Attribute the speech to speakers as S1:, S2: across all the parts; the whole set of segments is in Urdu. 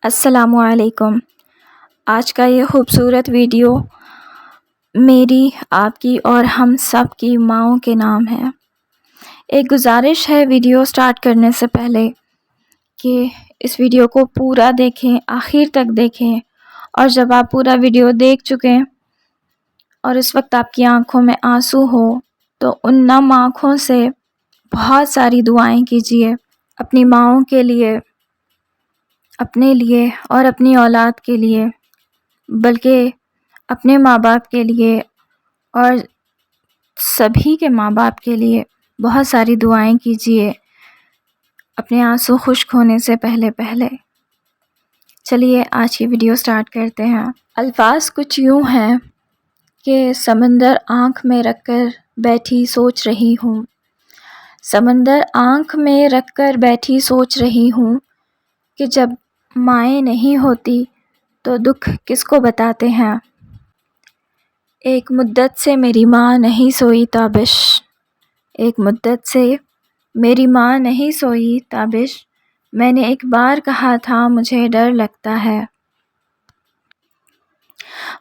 S1: السلام علیکم۔ آج کا یہ خوبصورت ویڈیو میری، آپ کی اور ہم سب کی ماؤں کے نام ہے۔ ایک گزارش ہے ویڈیو سٹارٹ کرنے سے پہلے کہ اس ویڈیو کو پورا دیکھیں، آخر تک دیکھیں، اور جب آپ پورا ویڈیو دیکھ چکیں اور اس وقت آپ کی آنکھوں میں آنسو ہو تو ان نم آنکھوں سے بہت ساری دعائیں کیجیے اپنی ماؤں کے لیے، اپنے لیے اور اپنی اولاد کے لیے، بلکہ اپنے ماں باپ کے لیے اور سبھی کے ماں باپ کے لیے بہت ساری دعائیں کیجیے اپنے آنسو خشک ہونے سے پہلے۔ چلیے آج کی ویڈیو سٹارٹ کرتے ہیں۔ الفاظ کچھ یوں ہیں کہ سمندر آنکھ میں رکھ کر بیٹھی سوچ رہی ہوں، سمندر آنکھ میں رکھ کر بیٹھی سوچ رہی ہوں کہ جب مائیں نہیں ہوتی تو دکھ کس کو بتاتے ہیں۔ ایک مدت سے میری ماں نہیں سوئی تابش، ایک مدت سے میری ماں نہیں سوئی تابش، میں نے ایک بار کہا تھا مجھے ڈر لگتا ہے۔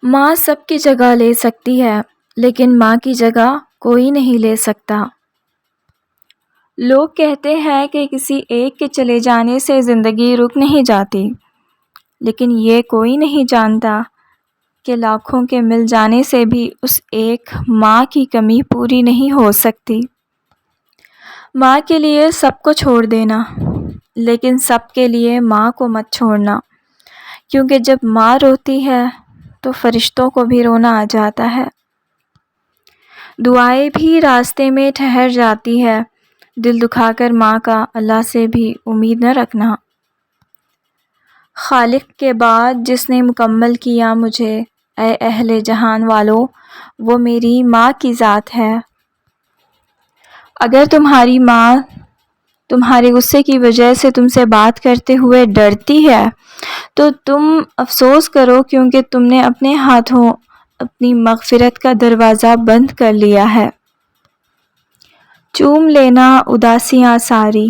S1: ماں سب کی جگہ لے سکتی ہے لیکن ماں کی جگہ کوئی نہیں لے سکتا۔ لوگ کہتے ہیں کہ کسی ایک کے چلے جانے سے زندگی رک نہیں جاتی، لیکن یہ کوئی نہیں جانتا کہ لاکھوں کے مل جانے سے بھی اس ایک ماں کی کمی پوری نہیں ہو سکتی۔ ماں کے لیے سب کو چھوڑ دینا، لیکن سب کے لیے ماں کو مت چھوڑنا، کیونکہ جب ماں روتی ہے تو فرشتوں کو بھی رونا آ جاتا ہے۔ دعائیں بھی راستے میں ٹھہر جاتی ہے، دل دکھا کر ماں کا اللہ سے بھی امید نہ رکھنا۔ خالق کے بعد جس نے مکمل کیا مجھے، اے اہل جہان والو، وہ میری ماں کی ذات ہے۔ اگر تمہاری ماں تمہارے غصے کی وجہ سے تم سے بات کرتے ہوئے ڈرتی ہے تو تم افسوس کرو، کیونکہ تم نے اپنے ہاتھوں اپنی مغفرت کا دروازہ بند کر لیا ہے۔ چوم لینا اداسیاں ساری،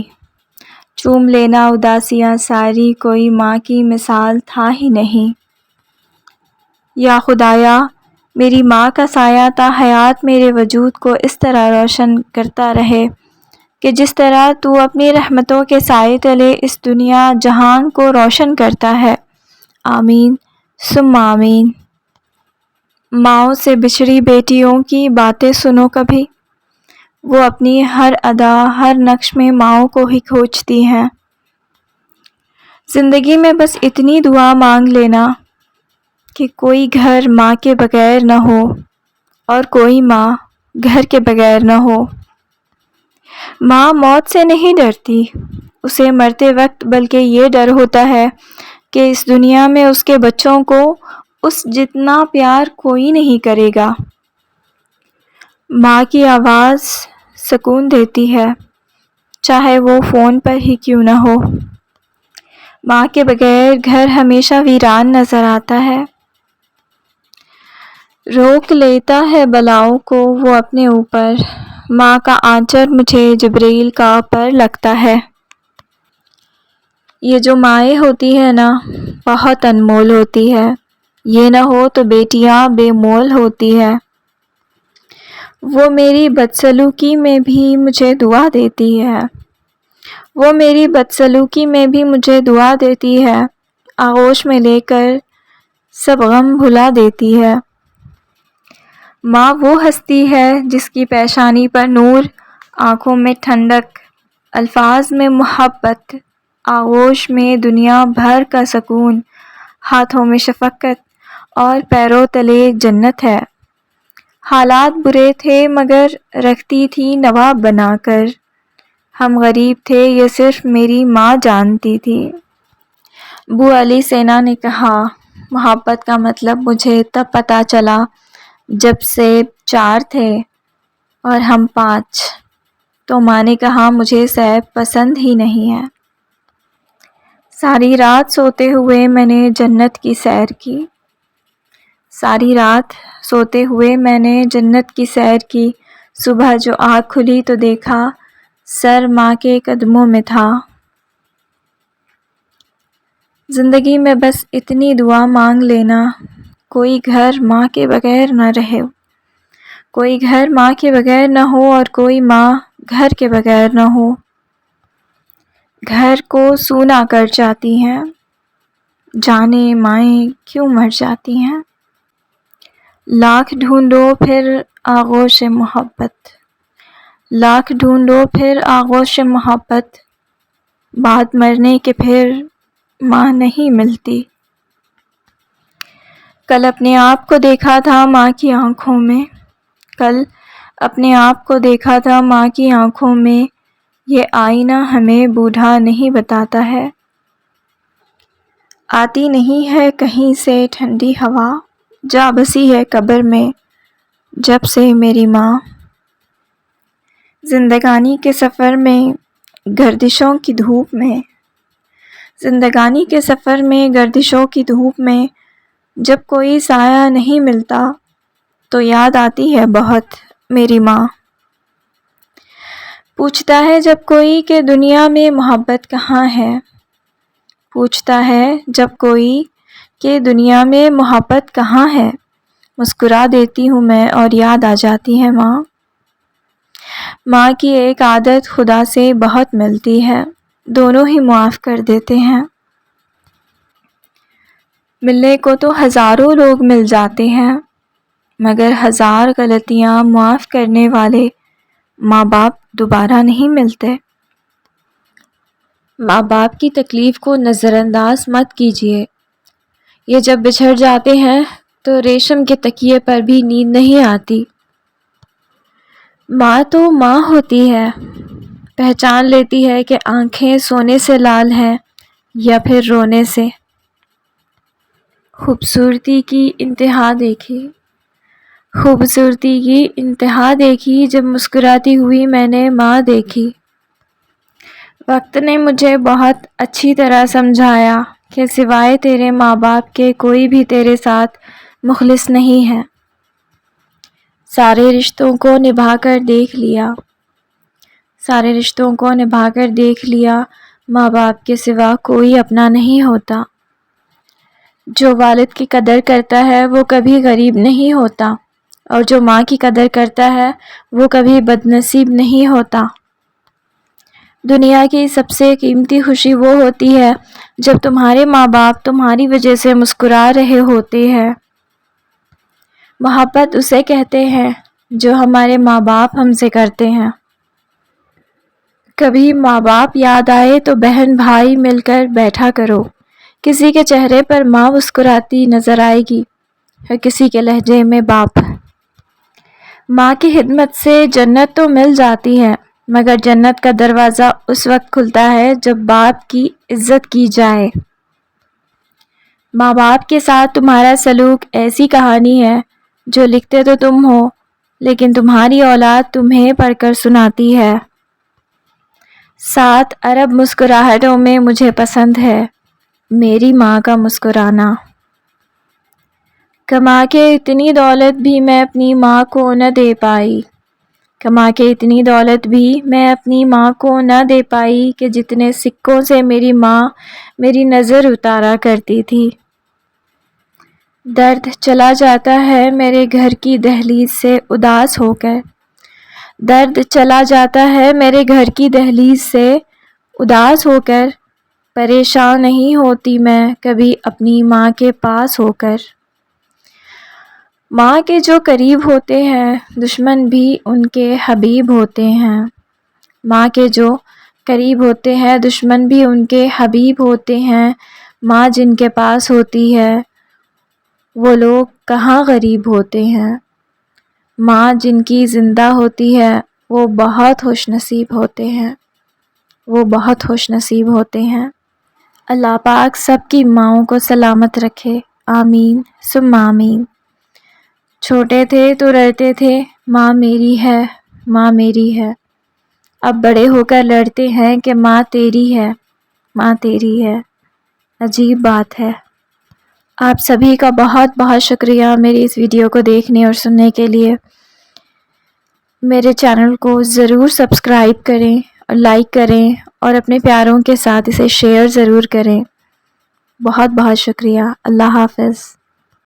S1: چوم لینا اداسیاں ساری، کوئی ماں کی مثال تھا ہی نہیں۔ یا خدایا، میری ماں کا سایہ تا حیات میرے وجود کو اس طرح روشن کرتا رہے کہ جس طرح تو اپنی رحمتوں کے سائے تلے اس دنیا جہان کو روشن کرتا ہے۔ آمین ثم آمین۔ ماؤں سے بچھڑی بیٹیوں کی باتیں سنو کبھی، وہ اپنی ہر ادا ہر نقش میں ماؤں کو ہی کھوجتی ہیں۔ زندگی میں بس اتنی دعا مانگ لینا کہ کوئی گھر ماں کے بغیر نہ ہو اور کوئی ماں گھر کے بغیر نہ ہو۔ ماں موت سے نہیں ڈرتی اسے مرتے وقت، بلکہ یہ ڈر ہوتا ہے کہ اس دنیا میں اس کے بچوں کو اس جتنا پیار کوئی نہیں کرے گا۔ ماں کی آواز سکون دیتی ہے، چاہے وہ فون پر ہی کیوں نہ ہو۔ ماں کے بغیر گھر ہمیشہ ویران نظر آتا ہے۔ روک لیتا ہے بلاؤں کو وہ اپنے اوپر، ماں کا آنچر مجھے جبریل کا پر لگتا ہے۔ یہ جو مائیں ہوتی ہے نا، بہت انمول ہوتی ہے، یہ نہ ہو تو بیٹیاں بے مول ہوتی ہے۔ وہ میری بدسلوکی میں بھی مجھے دعا دیتی ہے، وہ میری بدسلوکی میں بھی مجھے دعا دیتی ہے، آغوش میں لے کر سب غم بھلا دیتی ہے۔ ماں وہ ہستی ہے جس کی پیشانی پر نور، آنکھوں میں ٹھنڈک، الفاظ میں محبت، آغوش میں دنیا بھر کا سکون، ہاتھوں میں شفقت اور پیروں تلے جنت ہے۔ حالات برے تھے مگر رکھتی تھی نواب بنا کر، ہم غریب تھے یہ صرف میری ماں جانتی تھی۔ ابو علی سینا نے کہا، محبت کا مطلب مجھے تب پتہ چلا جب سیب 4 تھے اور ہم 5، تو ماں نے کہا مجھے سیب پسند ہی نہیں ہے۔ ساری رات سوتے ہوئے میں نے جنت کی سیر کی، ساری رات سوتے ہوئے میں نے جنت کی سیر کی، صبح جو آنکھ کھلی تو دیکھا سر ماں کے قدموں میں تھا۔ زندگی میں بس اتنی دعا مانگ لینا، کوئی گھر ماں کے بغیر نہ رہے، کوئی گھر ماں کے بغیر نہ ہو اور کوئی ماں گھر کے بغیر نہ ہو۔ گھر کو سونا کر جاتی ہیں، جانے مائیں کیوں مر جاتی ہیں۔ لاکھ ڈھونڈو پھر آغوش محبت، لاکھ ڈھونڈو پھر آغوش محبت، بعد مرنے کے پھر ماں نہیں ملتی۔ کل اپنے آپ کو دیکھا تھا ماں کی آنکھوں میں، کل اپنے آپ کو دیکھا تھا ماں کی آنکھوں میں، یہ آئینہ ہمیں بوڑھا نہیں بتاتا ہے۔ آتی نہیں ہے کہیں سے ٹھنڈی ہوا، جا بسی ہے قبر میں جب سے میری ماں۔ زندگانی کے سفر میں گردشوں کی دھوپ میں، زندگانی کے سفر میں گردشوں کی دھوپ میں، جب کوئی سایہ نہیں ملتا تو یاد آتی ہے بہت میری ماں۔ پوچھتا ہے جب کوئی کہ دنیا میں محبت کہاں ہے، پوچھتا ہے جب کوئی کہ دنیا میں محبت کہاں ہے، مسکرا دیتی ہوں میں اور یاد آ جاتی ہے ماں۔ ماں کی ایک عادت خدا سے بہت ملتی ہے، دونوں ہی معاف کر دیتے ہیں۔ ملنے کو تو ہزاروں لوگ مل جاتے ہیں، مگر ہزار غلطیاں معاف کرنے والے ماں باپ دوبارہ نہیں ملتے۔ ماں باپ کی تکلیف کو نظر انداز مت کیجیے، یہ جب بچھڑ جاتے ہیں تو ریشم کے تکیے پر بھی نیند نہیں آتی۔ ماں تو ماں ہوتی ہے، پہچان لیتی ہے کہ آنکھیں سونے سے لال ہیں یا پھر رونے سے۔ خوبصورتی کی انتہا دیکھی، خوبصورتی کی انتہا دیکھی، جب مسکراتی ہوئی میں نے ماں دیکھی۔ وقت نے مجھے بہت اچھی طرح سمجھایا کہ سوائے تیرے ماں باپ کے کوئی بھی تیرے ساتھ مخلص نہیں ہے۔ سارے رشتوں کو نبھا کر دیکھ لیا، سارے رشتوں کو نبھا کر دیکھ لیا، ماں باپ کے سوا کوئی اپنا نہیں ہوتا۔ جو والد کی قدر کرتا ہے وہ کبھی غریب نہیں ہوتا، اور جو ماں کی قدر کرتا ہے وہ کبھی بد نصیب نہیں ہوتا۔ دنیا کی سب سے قیمتی خوشی وہ ہوتی ہے جب تمہارے ماں باپ تمہاری وجہ سے مسکرا رہے ہوتے ہیں۔ محبت اسے کہتے ہیں جو ہمارے ماں باپ ہم سے کرتے ہیں۔ کبھی ماں باپ یاد آئے تو بہن بھائی مل کر بیٹھا کرو، کسی کے چہرے پر ماں مسکراتی نظر آئے گی اور کسی کے لہجے میں باپ۔ ماں کی خدمت سے جنت تو مل جاتی ہے، مگر جنت کا دروازہ اس وقت کھلتا ہے جب باپ کی عزت کی جائے۔ ماں باپ کے ساتھ تمہارا سلوک ایسی کہانی ہے جو لکھتے تو تم ہو لیکن تمہاری اولاد تمہیں پڑھ کر سناتی ہے۔ 7 ارب مسکراہٹوں میں مجھے پسند ہے میری ماں کا مسکرانا۔ کما کے اتنی دولت بھی میں اپنی ماں کو نہ دے پائی، کما کے اتنی دولت بھی میں اپنی ماں کو نہ دے پائی کہ جتنے سکوں سے میری ماں میری نظر اتارا کرتی تھی۔ درد چلا جاتا ہے میرے گھر کی دہلیز سے اداس ہو کر، درد چلا جاتا ہے میرے گھر کی دہلیز سے اداس ہو کر، پریشان نہیں ہوتی میں کبھی اپنی ماں کے پاس ہو کر۔ ماں کے جو قریب ہوتے ہیں دشمن بھی ان کے حبیب ہوتے ہیں، ماں کے جو قریب ہوتے ہیں دشمن بھی ان کے حبیب ہوتے ہیں۔ ماں جن کے پاس ہوتی ہے وہ لوگ کہاں غریب ہوتے ہیں، ماں جن کی زندہ ہوتی ہے وہ بہت خوش نصیب ہوتے ہیں، وہ بہت خوش نصیب ہوتے ہیں۔ اللہ پاک سب کی ماؤں کو سلامت رکھے، آمین ثم آمین۔ چھوٹے تھے تو لڑتے تھے ماں میری ہے، ماں میری ہے، اب بڑے ہو کر لڑتے ہیں کہ ماں تیری ہے، ماں تیری ہے۔ عجیب بات ہے۔ آپ سبھی کا بہت بہت شکریہ میری اس ویڈیو کو دیکھنے اور سننے کے لیے۔ میرے چینل کو ضرور سبسکرائب کریں اور لائک کریں اور اپنے پیاروں کے ساتھ اسے شیئر ضرور کریں۔ بہت بہت شکریہ۔ اللہ حافظ۔